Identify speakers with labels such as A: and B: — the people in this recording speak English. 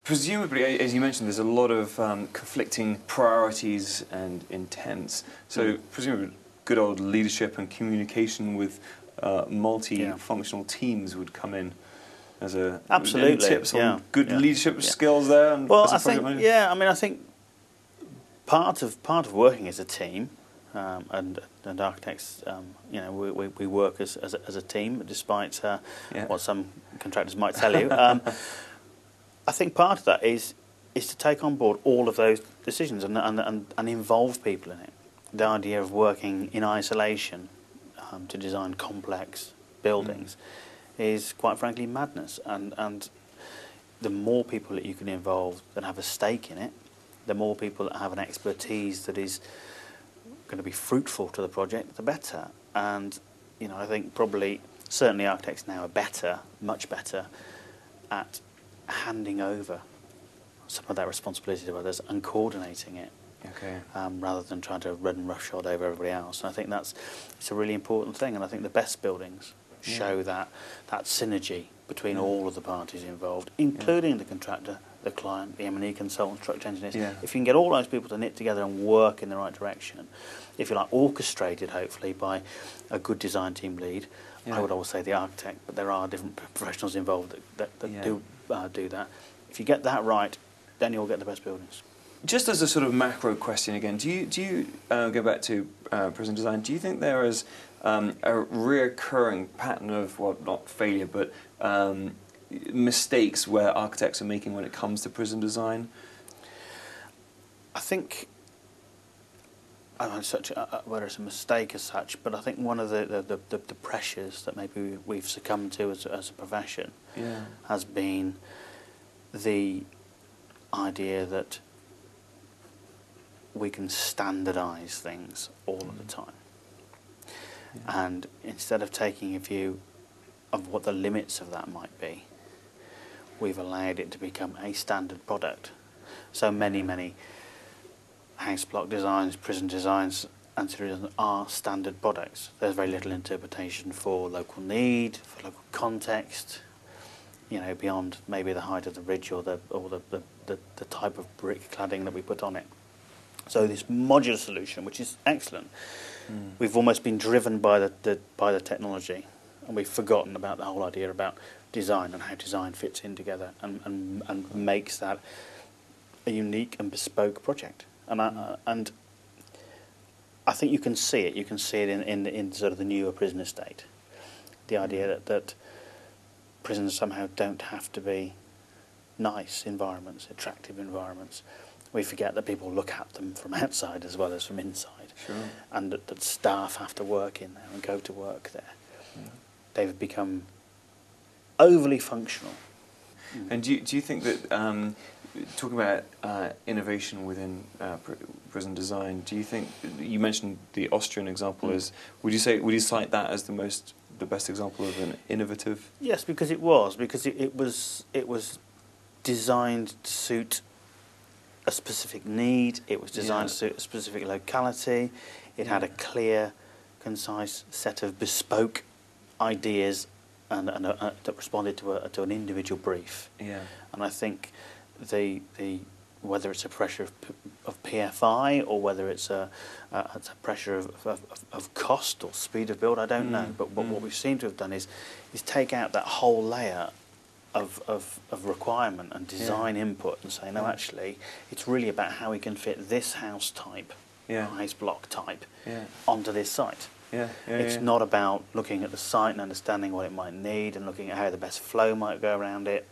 A: presumably, as you mentioned, there's a lot of conflicting priorities and intents. So presumably good old leadership and communication with multi-functional teams would come in as a...
B: Absolutely.
A: Any tips on good leadership skills there? And
B: well, I think, I mean, I think part of working as a team, and architects, you know, we work as a team, despite what some contractors might tell you. I think part of that is to take on board all of those decisions and involve people in it. The idea of working in isolation to design complex buildings is, quite frankly, madness. And the more people that you can involve that have a stake in it, the more people that have an expertise that is going to be fruitful to the project, the better. And you know, I think probably certainly architects now are better, much better, at handing over some of that responsibility to others and coordinating it, rather than trying to run roughshod over everybody else. And I think it's a really important thing. And I think the best buildings show that synergy between all of the parties involved, including the contractor, the client, the M&E consultant, structural engineers. If you can get all those people to knit together and work in the right direction, if you like, orchestrated hopefully by a good design team lead, I would always say the architect, but there are different professionals involved that do that. If you get that right, then you'll get the best buildings.
A: Just as a sort of macro question again, do you go back to prison design, do you think there is a reoccurring pattern of, well, not failure, but mistakes where architects are making when it comes to prison design?
B: I think, I don't know whether it's a mistake as such, but I think one of the pressures that maybe we've succumbed to as a profession has been the idea that we can standardise things all of the time. And instead of taking a view of what the limits of that might be, we've allowed it to become a standard product. So many house block designs, prison designs, ancillary designs are standard products. There's very little interpretation for local need, for local context, you know, beyond maybe the height of the ridge or the type of brick cladding that we put on it. So this modular solution, which is excellent, we've almost been driven by the technology, and we've forgotten about the whole idea about design and how design fits in together and makes that a unique and bespoke project. And I think you can see it. You can see it in sort of the newer prison estate. The idea that prisons somehow don't have to be nice environments, attractive environments. We forget that people look at them from outside as well as from inside, and that staff have to work in there and go to work there. They've become overly functional.
A: And do you think that, talking about innovation within prison design, do you think, you mentioned the Austrian example, would you cite that as the best example of an innovative? Yes,
B: because it was designed to suit a specific need. It was designed to suit a specific locality. It had a clear, concise set of bespoke ideas and that responded to an individual brief. And I think whether it's a pressure of PFI or whether it's a pressure of cost or speed of build, I don't know. But what we seem to have done is take out that whole layer of requirement and design input and say, no, actually, it's really about how we can fit this house type, house block type, onto this site. It's not about looking at the site and understanding what it might need and looking at how the best flow might go around it.